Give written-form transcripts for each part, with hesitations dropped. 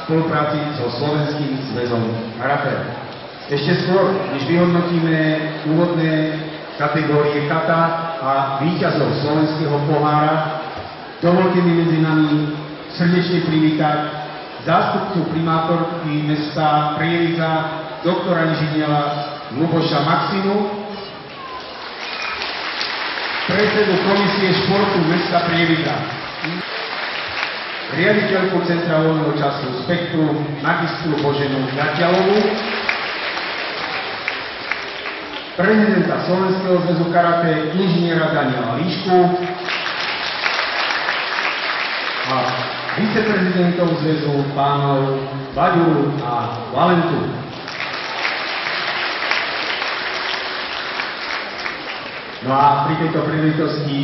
spolupráci so Slovenským zväzom karate. Ešte skôr, než vyhodnotíme úvodné kategórie kata a víťazov slovenského pohára, dovolte mi medzi nami srdečne privítať zástupcu primátorky mesta Prievidza, doktora inžiniera Luboša Maximu, predsedu komisie športu mesta Prievidza, riaditeľku Centra voľného času Spektrum, magistru Boženu Gatialovú, prezidenta Slovenského zväzu karate, inžiniera Daniela Líšku a viceprezidentov zväzu pánov Baďuru a Valentu. No a pri tejto príležitosti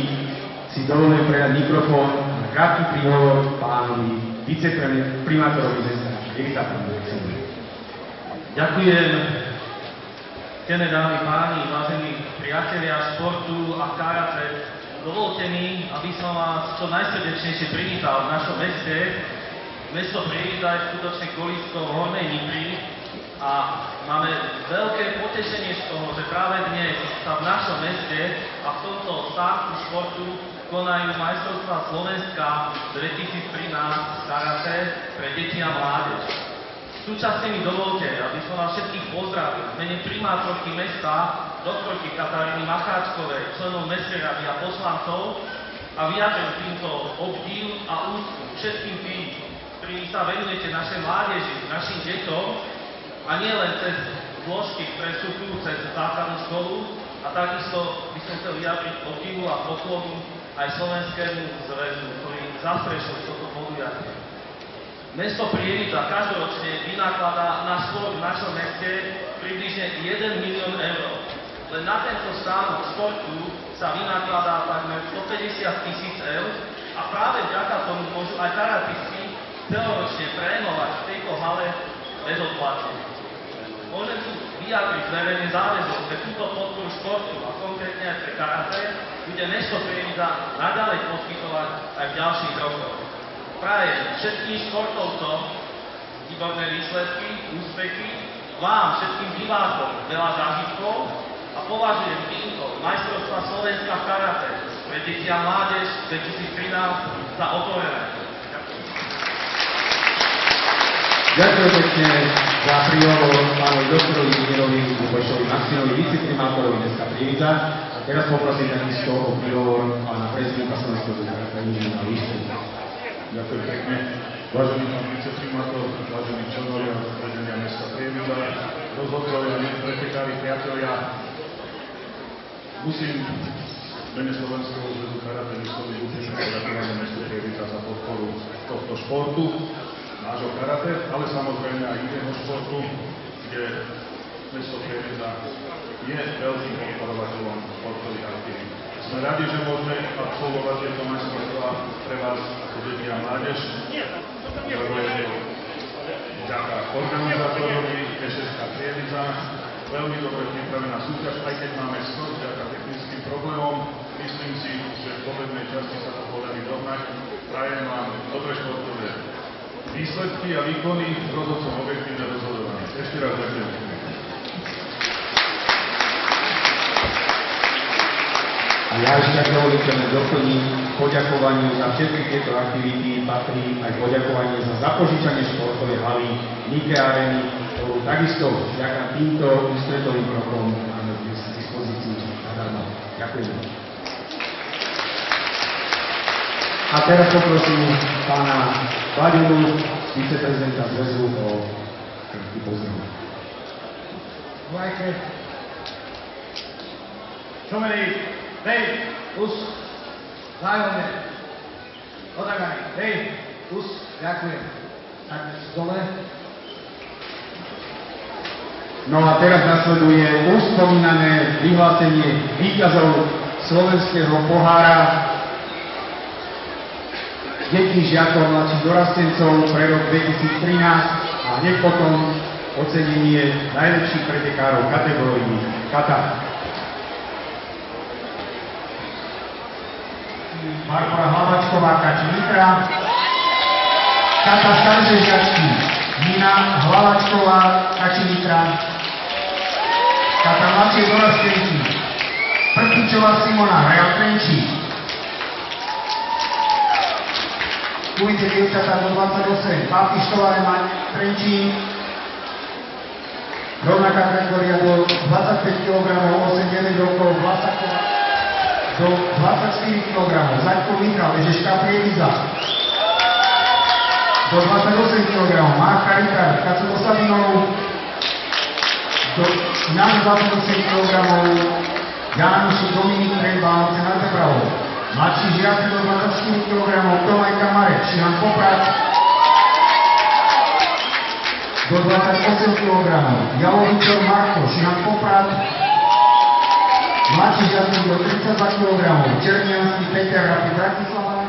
si dovolím predať mikrofón na krátky príhovor pánovi viceprimátorovi mesta Prievidza. Ďakujem, ctené dámy, páni, vážení priatelia športu a karate. Dovolte mi, aby som vás čo najsrdečnejšie privítal v našom meste. Mesto Prievidza je skutočne kolískou Hornej Nitry a máme veľké potešenie z toho, že práve dnes sa v našom meste a v tomto stánku športu konajú majstrovstvá Slovenska 2013 karate pre deti a mládež. Súčasne mi dovolte, aby som vás všetkých pozdravil v mene primátorky mesta, doktorky Kataríny Macháčkovej, členov mestskej rady a poslancov a vyjadrujem týmto obdiv a úctu všetkým tým, ktorí sa venujete našej mládeži, našim deťom a nie len cez zložky, ktoré sú tu cez základnú školu, a takisto by som chcel vyjadriť obdivu a poklonu aj Slovenskému zväzu, ktorý zastrešil toto podujatie. Mesto Prievidza každoročne vynakladá na šport v našom meste približne 1 milión eur. Len na tento stánok športu sa vynakladá takmer 150 000 eur a práve vďaka tomu môžu aj karatisti celoročne trénovať v tejto hale bezodplatne. Môžem tu vyjadriť verejne záväzok, že túto podporu športu a konkrétne aj pre karate bude mesto Prievidza naďalej poskytovať aj v ďalších rokoch. Prajem všetkým športovcom výborné výsledky, úspechy, vám, všetkým divákom veľa zážitkov a považujem týmto majstrovstvá Slovenska v karate pre deti a mládež 2013 za otvorené. Ďakujem pekne za príhovor pánovi doktorovi inžinierovi Lubošovi Maximovi, viceprimátorovi mesta Prievidza. A teraz poprosím takisto o príhovor pána prezidenta Slovenského zväzu karate inžiniera Líšku. Ďakujem pekne. Vážený pán viceprimátor, vážení členovia vedenia mesta Prievidza, rozhodcovia, pretekári, priatelia, musím v mene Slovenského zväzu karate vysloviť úprimné poďakovanie mestu Prievidza za podporu tohto športu, nášho karate, ale samozrejme aj iného športu, kde mesto Prievidza je veľkým podporovateľom športových aktivít. Sme radi, že môžeme absolvovať tieto majstrovstvá pre vás ako deti a mládež. Lebo je to vďaka organizátorovi SSK Prievidza veľmi dobre pripravená súťaž, aj keď máme skôr vďaka technickým problémom. Myslím si, že v povednej časti sa to podarí dohnať. Prajem vám dobre športové výsledky a výkony, rozhodcom objektívne rozhodovanie. Ešte raz ďakujem. A ja ešte, ak dovolíte, doplním poďakovaniu za všetky tieto aktivity, patrí aj poďakovanie za zapožičanie športovej haly Nike Areny, ktorú takisto vďaka týmto ústretovým krokom máme k dispozícii zadarmo. Ďakujem. A teraz poprosím pána Baďuru, viceprezidenta zväzu, o krátky pozdrav. Hej, kus, zájomne, odagaj, hej, kus, ďakujem. Tak dole. No a teraz nasleduje už spomínané vyhlásenie víťazov slovenského pohára detí, žiakov, mladších dorastencov pre rok 2013 a hneď potom ocenenie najlepších pretekárov kategórií kata. Barbara Hlavačková, Kač Nitra, Kata Stanžežiačky. Nina Hlavačková, Kačinitra. Tata Maciej Doraz Trenčín. Prtičová Simona, Real Trenčín. Ujde dievčatá do 28, Pápištová Ema, Trenčín. Rovnaká kategória do 25 kg, 8-9 rokov, Vlasaková do 24 kg, Zaďko Mihral, Ježeška Prievidza. Do 28 kg, Marka Richard, Kacuko Sabinov. Na 28 kg, Jánuši Dominik Trejba, Oceán Tebravo. Mladší žiaci do 24 kg, Tomajka Marek, Šihan Poprad. Do 28 kg, Jalovičov Marko, Šihan Poprad. Mladší žiaci do 32 kg, Černiansky Peter, Rapid Bratislava.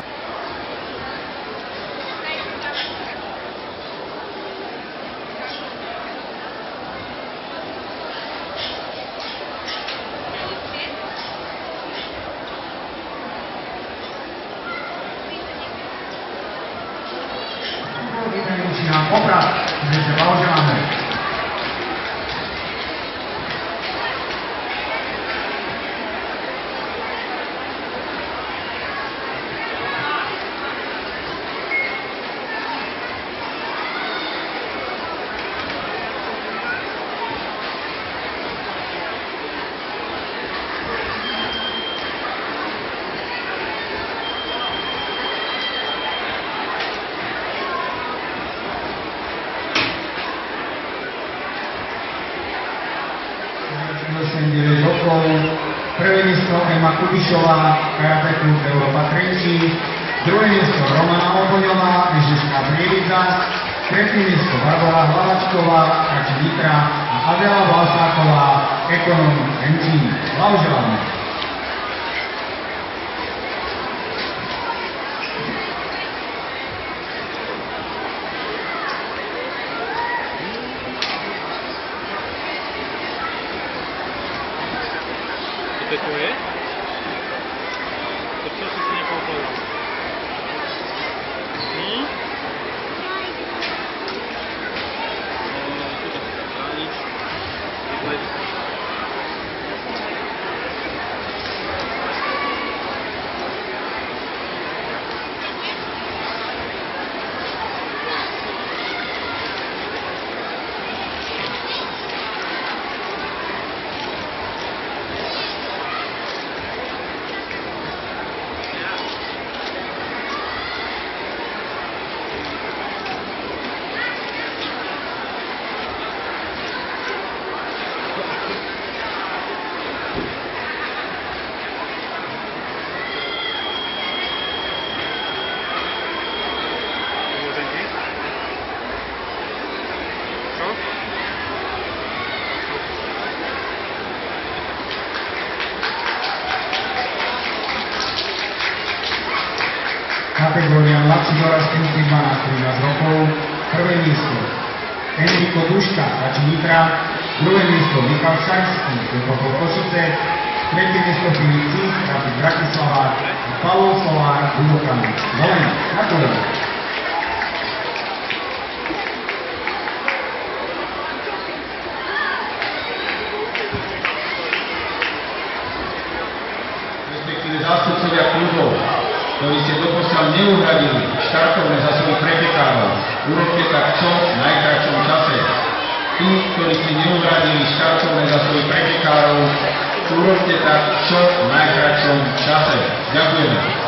Šihan Poprad, kde sa blahoželáme. Prvé miesto Ema Kubišová, Karate klub Európa Trenčín. Druhé miesto Romana Oboňová, Ježiška Prievidza. Tretie miesto Barbara Hlavačková, Kačinitra a Adela Vlasáková, Ekonom Trenčín. Blahoželáme. To je? To čo si niekoho povedal? Kategória mladší dorazky 12-13 rokov. Prvé miesto Enrico Duška, Kačinitra. Druhé miesto Michal Šajský, Dukopol Košice. Tretie miesto Filip Cink, Rapid Bratislava. A Pavol Solár, Budokan. Dolen, gratulujem. Respektíve zástupcovia klubov, ktorí ste doposiaľ neuhradili štartovné za svojich pretekárov, urobte tak čo v najkratšom čase. Tí, ktorí ste neuhradili štartovné za svojich pretekárov, urobte tak čo v najkratšom čase. Ďakujeme.